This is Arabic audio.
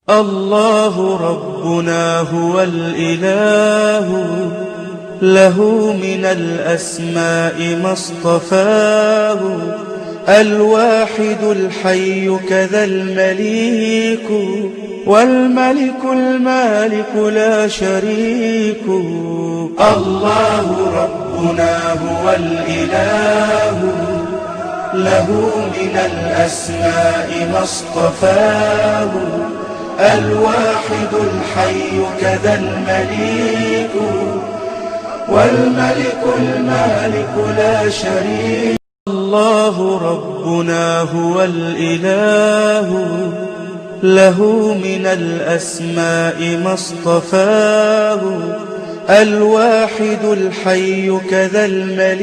الله ربنا هو الإله، له من الأسماء ما اصطفاه، الواحد الحي كذا المليك، والملك المالك لا شريك. الله ربنا هو الإله، له من الأسماء ما اصطفاه، الواحد الحي كذا المليك، والملك المالك لا شريك. الله ربنا هو الإله، له من الأسماء ما اصطفاه، الواحد الحي كذا المليك.